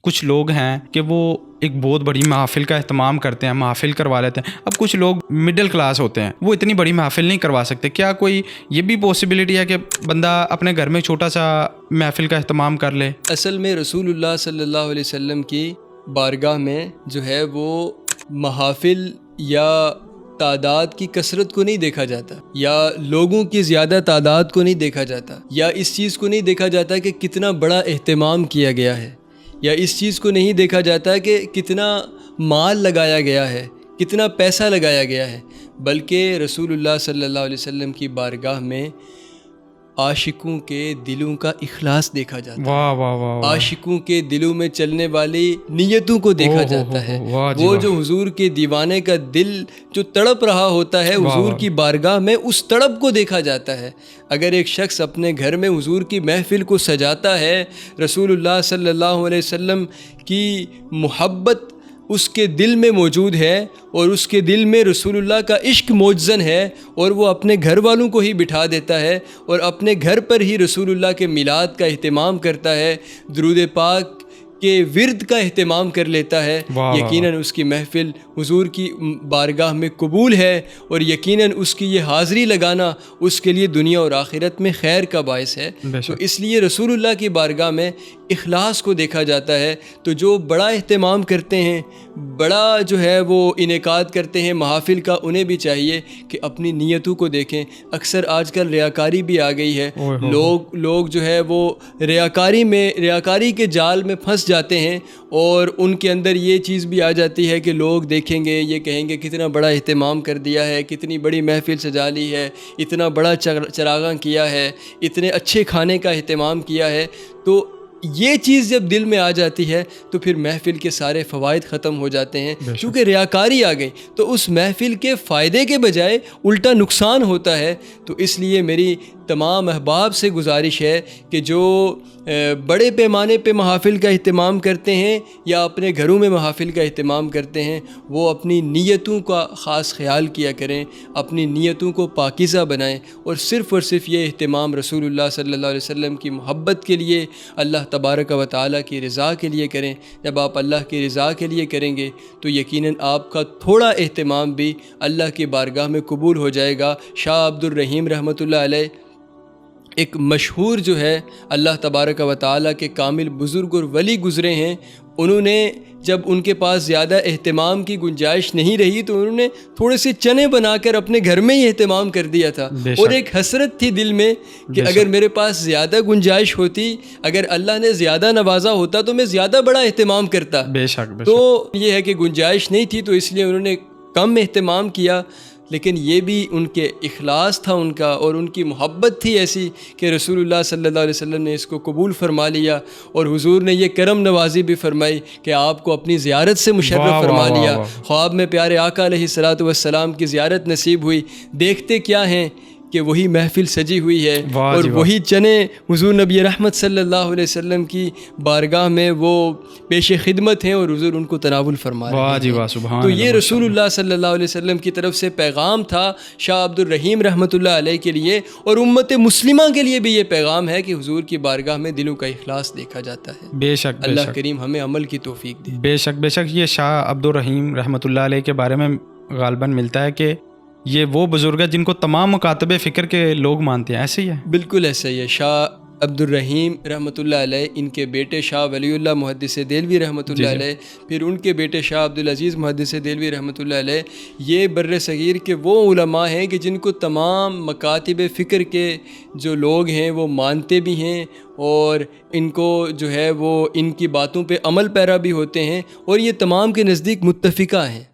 کچھ لوگ ہیں کہ وہ ایک بہت بڑی محافل کا اہتمام کرتے ہیں, محافل کروا لیتے ہیں. اب کچھ لوگ مڈل کلاس ہوتے ہیں, وہ اتنی بڑی محافل نہیں کروا سکتے. کیا کوئی یہ بھی پاسبلٹی ہے کہ بندہ اپنے گھر میں چھوٹا سا محفل کا اہتمام کر لے؟ اصل میں رسول اللہ صلی اللہ علیہ وسلم کی بارگاہ میں جو ہے وہ محافل یا تعداد کی کثرت کو نہیں دیکھا جاتا, یا لوگوں کی زیادہ تعداد کو نہیں دیکھا جاتا, یا اس چیز کو نہیں دیکھا جاتا کہ کتنا بڑا اہتمام کیا گیا ہے, یا اس چیز کو نہیں دیکھا جاتا کہ کتنا مال لگایا گیا ہے, کتنا پیسہ لگایا گیا ہے, بلکہ رسول اللہ صلی اللہ علیہ وسلم کی بارگاہ میں عاشقوں کے دلوں کا اخلاص دیکھا جاتا ہے. واہ واہ واہ, عاشقوں کے دلوں میں چلنے والی نیتوں کو دیکھا جاتا ہے. وہ جو حضور کے دیوانے کا دل جو تڑپ رہا ہوتا ہے حضور کی بارگاہ میں, اس تڑپ کو دیکھا جاتا ہے. اگر ایک شخص اپنے گھر میں حضور کی محفل کو سجاتا ہے, رسول اللہ صلی اللہ علیہ وسلم کی محبت اس کے دل میں موجود ہے اور اس کے دل میں رسول اللہ کا عشق موجزن ہے, اور وہ اپنے گھر والوں کو ہی بٹھا دیتا ہے اور اپنے گھر پر ہی رسول اللہ کے میلاد کا اہتمام کرتا ہے, درود پاک کے ورد کا اہتمام کر لیتا ہے, یقیناً اس کی محفل حضور کی بارگاہ میں قبول ہے, اور یقیناً اس کی یہ حاضری لگانا اس کے لیے دنیا اور آخرت میں خیر کا باعث ہے. تو اس لیے رسول اللہ کی بارگاہ میں اخلاص کو دیکھا جاتا ہے. تو جو بڑا اہتمام کرتے ہیں, بڑا جو ہے وہ انعقاد کرتے ہیں محافل کا, انہیں بھی چاہیے کہ اپنی نیتوں کو دیکھیں. اکثر آج کل ریاکاری بھی آ گئی ہے, لوگ جو ہے وہ ریاکاری کے جال میں پھنس جاتے ہیں, اور ان کے اندر یہ چیز بھی آ جاتی ہے کہ لوگ دیکھیں گے, یہ کہیں گے کتنا بڑا اہتمام کر دیا ہے, کتنی بڑی محفل سجا لی ہے, اتنا بڑا چراغاں کیا ہے, اتنے اچھے کھانے کا اہتمام کیا ہے. تو یہ چیز جب دل میں آ جاتی ہے تو پھر محفل کے سارے فوائد ختم ہو جاتے ہیں. چونکہ ریاکاری آ گئی تو اس محفل کے فائدے کے بجائے الٹا نقصان ہوتا ہے. تو اس لیے میری تمام احباب سے گزارش ہے کہ جو بڑے پیمانے پہ محافل کا اہتمام کرتے ہیں یا اپنے گھروں میں محافل کا اہتمام کرتے ہیں, وہ اپنی نیتوں کا خاص خیال کیا کریں, اپنی نیتوں کو پاکیزہ بنائیں, اور صرف یہ اہتمام رسول اللہ صلی اللہ علیہ وسلم کی محبت کے لیے, اللہ تبارک و تعالیٰ کی رضا کے لیے کریں. جب آپ اللہ کی رضا کے لیے کریں گے تو یقیناً آپ کا تھوڑا اہتمام بھی اللہ کی بارگاہ میں قبول ہو جائے گا. شاہ عبد الرحیم رحمۃ اللہ علیہ ایک مشہور جو ہے اللہ تبارک و تعالیٰ کے کامل بزرگ اور ولی گزرے ہیں. انہوں نے جب ان کے پاس زیادہ اہتمام کی گنجائش نہیں رہی تو انہوں نے تھوڑے سے چنے بنا کر اپنے گھر میں ہی اہتمام کر دیا تھا, اور ایک حسرت تھی دل میں کہ اگر میرے پاس زیادہ گنجائش ہوتی, اگر اللہ نے زیادہ نوازا ہوتا تو میں زیادہ بڑا اہتمام کرتا. تو یہ ہے کہ گنجائش نہیں تھی تو اس لیے انہوں نے کم اہتمام کیا, لیکن یہ بھی ان کے اخلاص تھا ان کا, اور ان کی محبت تھی ایسی کہ رسول اللہ صلی اللہ علیہ وسلم نے اس کو قبول فرما لیا, اور حضور نے یہ کرم نوازی بھی فرمائی کہ آپ کو اپنی زیارت سے مشرف فرما لیا. خواب میں پیارے آقا علیہ الصلوۃ والسلام کی زیارت نصیب ہوئی. دیکھتے کیا ہیں کہ وہی محفل سجی ہوئی ہے, اور وہی چنے حضور نبی رحمت صلی اللہ علیہ وسلم کی بارگاہ میں وہ پیش خدمت ہیں, اور حضور ان کو تناول فرما رہے ہیں. تو یہ رسول اللہ صلی اللہ علیہ وسلم کی طرف سے پیغام تھا شاہ عبد الرحیم رحمۃ اللہ علیہ کے لیے, اور امت مسلمہ کے لیے بھی یہ پیغام ہے کہ حضور کی بارگاہ میں دلوں کا اخلاص دیکھا جاتا ہے. بے شک اللہ کریم ہمیں عمل کی توفیق دے. بے شک یہ شاہ عبد الرحیم رحمۃ اللہ علیہ کے بارے میں غالباً ملتا ہے کہ یہ وہ بزرگ ہے جن کو تمام مکاتب فکر کے لوگ مانتے ہیں. ایسے ہی ہے؟ بالکل ایسا ہی ہے. شاہ عبد الرحیم رحمۃ اللہ علیہ, ان کے بیٹے شاہ ولی اللہ محدث دہلوی رحمۃ اللہ علیہ, پھر ان کے بیٹے شاہ عبدالعزیز محدث دہلوی رحمۃ اللہ علیہ, یہ بر صغیر کے وہ علماء ہیں کہ جن کو تمام مکاتب فکر کے جو لوگ ہیں وہ مانتے بھی ہیں, اور ان کو جو ہے وہ ان کی باتوں پہ عمل پیرا بھی ہوتے ہیں, اور یہ تمام کے نزدیک متفقہ ہیں.